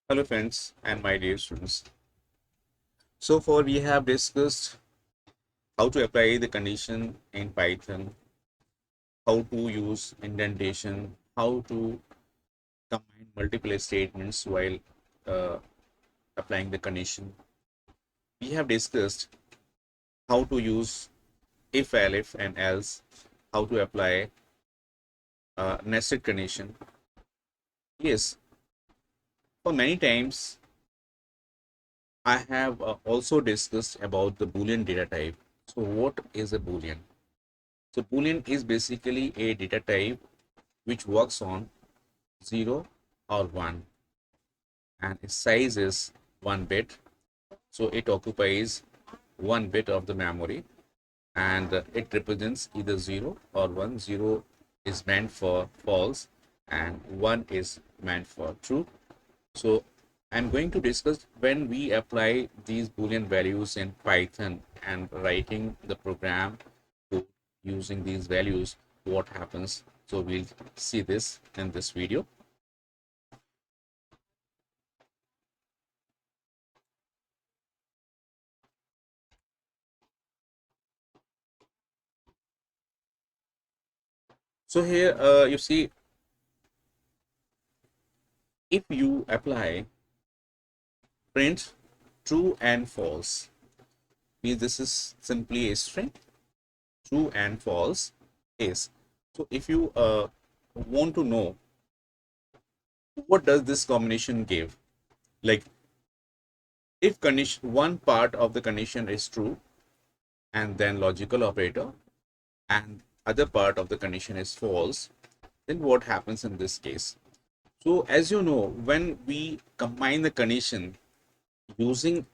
Hello friends and my dear students. So far we have discussed how to apply the condition in Python, how to use indentation, how to combine multiple statements while uh, applying the condition. We have discussed how to use if, elif and else, how to apply nested condition. Yes, for many times I have also discussed about the Boolean data type. So what is a Boolean? So Boolean is basically a data type which works on 0 or 1 and its size is 1 bit. So it occupies 1 bit of the memory and it represents either 0 or 1. 0 is meant for false and 1 is meant for true. So I'm going to discuss when we apply these Boolean values in Python and writing the program to using these values, what happens. So we'll see this in this video. So here you see, if you apply print true and false, means this is simply a string. True and false is. So if you want to know what does this combination give, like if condition one part of the condition is true and then logical operator and other part of the condition is false, then what happens in this case? So as you know, when we combine the condition using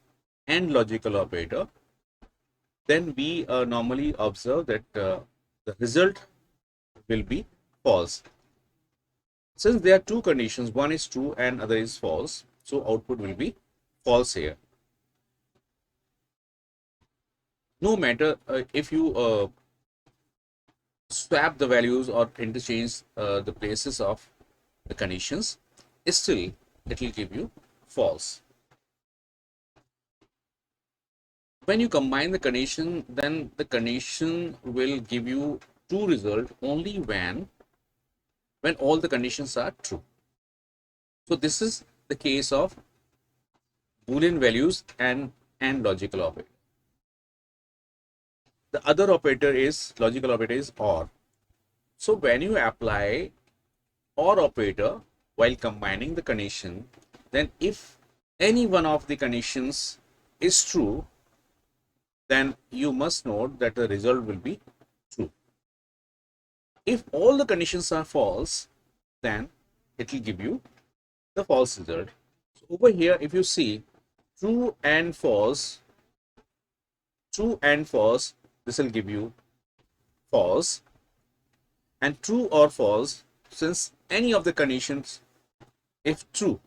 AND logical operator, then we normally observe that the result will be false. Since there are two conditions, one is true and other is false, so output will be false here. No matter if you swap the values or interchange the places of the conditions, still it will give you false. When you combine the condition, then the condition will give you true result only when all the conditions are true. So this is the case of Boolean values and logical operator. The other operator is logical operator is OR. So when you apply OR operator while combining the condition, then if any one of the conditions is true, then you must note that the result will be true. If all the conditions are false, then it will give you the false result. So over here, if you see true and false, this will give you false, and true or false, since any of the conditions, if true,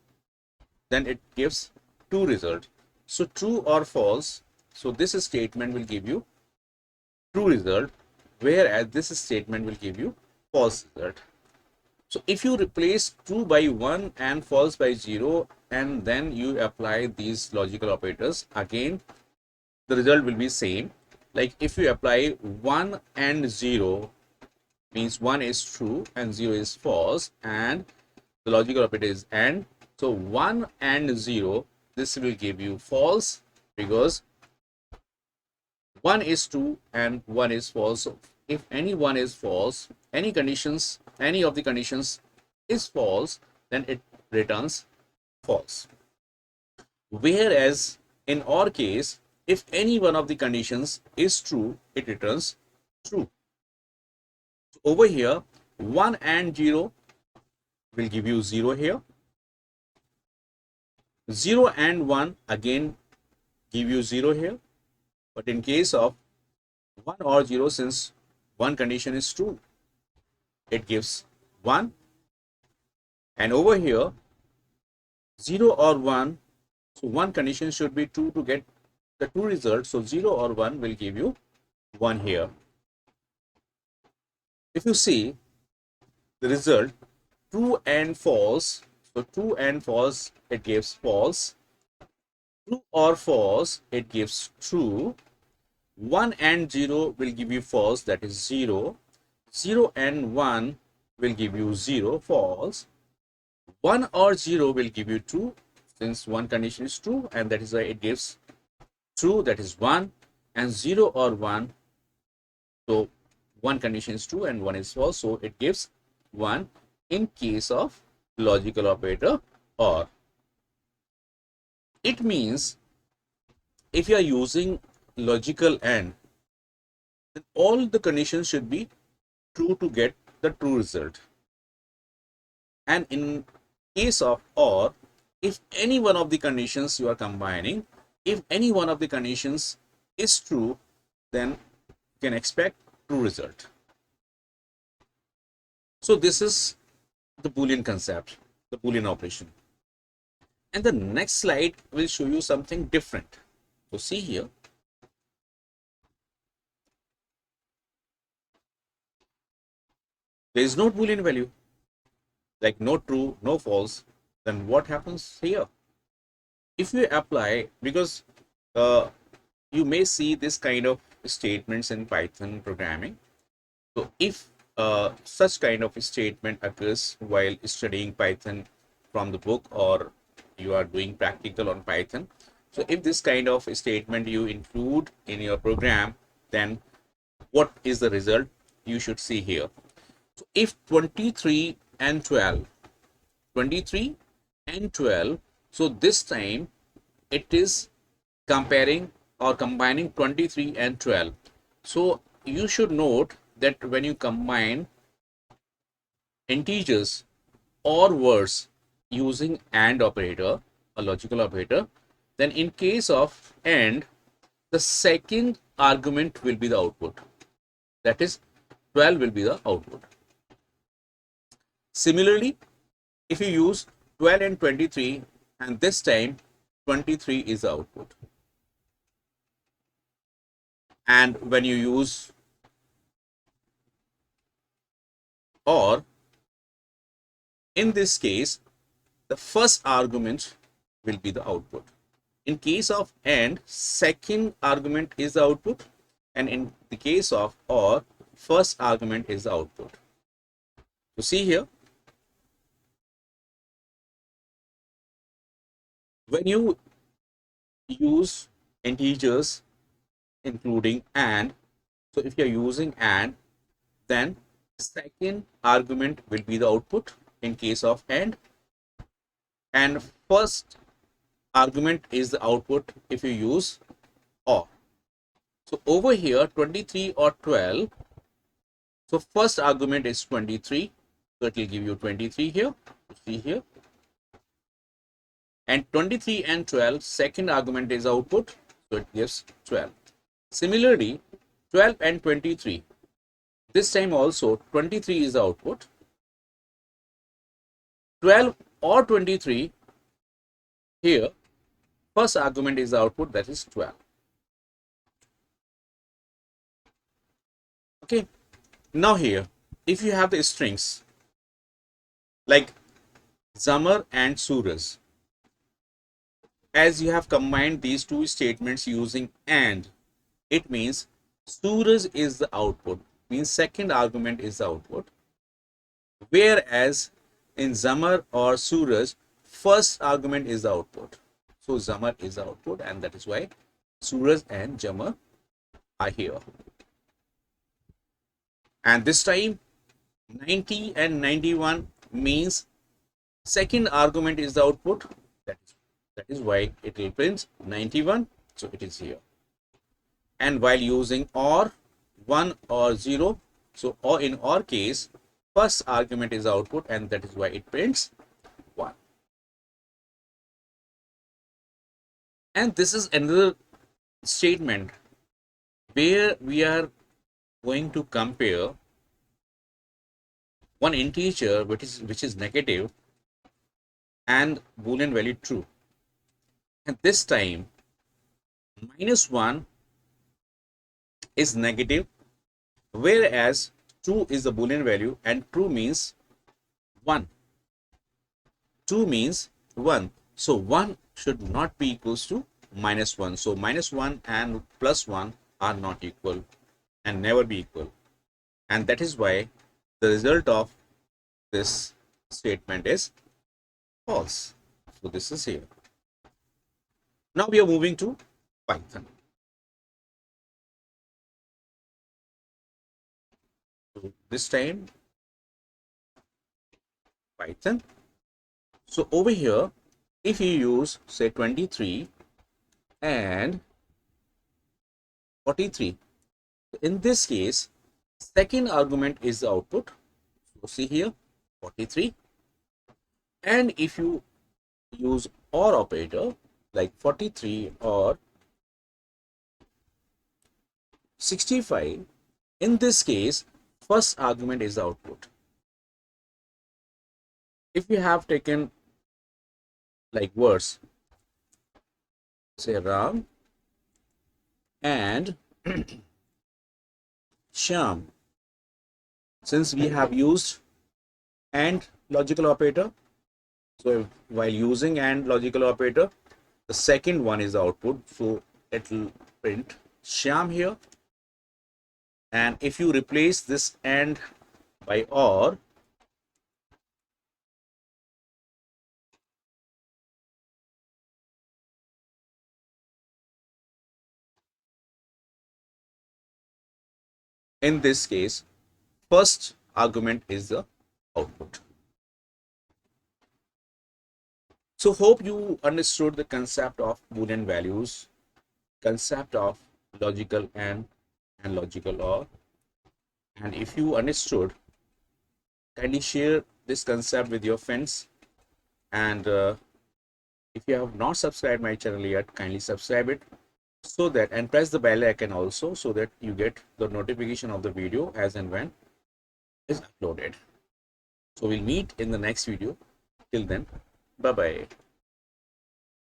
then it gives true result. So true or false, so this statement will give you true result, whereas this statement will give you false result. So if you replace true by 1 and false by 0 and then you apply these logical operators, again the result will be same. Like if you apply 1 and 0, means 1 is true and 0 is false, and the logical operator is AND. So 1 and 0, this will give you false because 1 is true and 1 is false. So if any one is false, any of the conditions is false, then it returns false. Whereas in our case, if any one of the conditions is true, it returns true. So over here, 1 and 0 will give you 0 here. 0 and 1 again give you 0 here. But in case of 1 or 0, since one condition is true, it gives 1. And over here, 0 or 1, so one condition should be true to get the true result. So 0 or 1 will give you 1 here. If you see the result, true and false, So true and false, it gives false. True or false, it gives true. 1 and 0 will give you false, that is 0. 0 and 1 will give you 0, false. 1 or 0 will give you true, since one condition is true, and that is why it gives true, that is 1. And 0 or 1, so one condition is true and one is false, so it gives 1 in case of logical operator OR. It means if you are using logical AND, then all the conditions should be true to get the true result. And in case of OR, if any one of the conditions you are combining, if any one of the conditions is true, then you can expect true result. So this is the Boolean concept, the Boolean operation. And the next slide will show you something different. So see here. There is no Boolean value, like no true, no false. Then what happens here? If you apply, because you may see this kind of statements in Python programming. So if such kind of statement occurs while studying Python from the book, or you are doing practical on Python, so if this kind of statement you include in your program, then what is the result you should see here? So if 23 and 12, 23 and 12, so this time it is comparing or combining 23 and 12. So you should note that when you combine integers or words using AND operator, a logical operator, then in case of AND, the second argument will be the output. That is 12 will be the output. Similarly, if you use 12 and 23, and this time 23 is the output. And when you use OR, in this case, the first argument will be the output. In case of AND, second argument is the output, and in the case of OR, first argument is the output. So see here, when you use integers including AND, so if you are using AND, then second argument will be the output in case of AND, and first argument is the output if you use OR. So over here 23 or 12, so first argument is 23, so it will give you 23 here, see here, and 23 and 12, second argument is output, so it gives 12. Similarly, 12 and 23, this time also 23 is the output, 12 or 23 here, first argument is the output, that is 12. Okay, now here, if you have the strings like Zamar and Suraj, as you have combined these two statements using AND, it means Suraj is the output, means second argument is the output, whereas in Zamar or Suraj, first argument is the output. So Zamar is the output, and that is why Suraj and Jamar are here. And this time 90 and 91 means second argument is the output, that is why it represents 91, so it is here. And while using OR, 1 or 0, so or in OR case, first argument is output, and that is why it prints 1. And this is another statement where we are going to compare one integer which is negative and Boolean value true. And this time -1 is negative, whereas true is the Boolean value, and true means 1. 2 means 1. So 1 should not be equals to minus 1. So minus 1 and plus 1 are not equal and never be equal. And that is why the result of this statement is false. So this is here. Now we are moving to Python. So this time Python. So over here, if you use say 23 and 43, in this case, second argument is the output. So see here 43, and if you use OR operator like 43 or 65, in this case first argument is the output. If you have taken like words, say Ram and Shyam, since we have used AND logical operator, so while using AND logical operator, the second one is the output, so it will print Shyam here. And if you replace this AND by OR, in this case first argument is the output. So hope you understood the concept of Boolean values, concept of logical and logical OR. And if you understood, kindly share this concept with your friends. And if you have not subscribed my channel yet, kindly subscribe it, so that, and press the bell icon also, so that you get the notification of the video as and when is uploaded. So we'll meet in the next video. Till then, bye bye.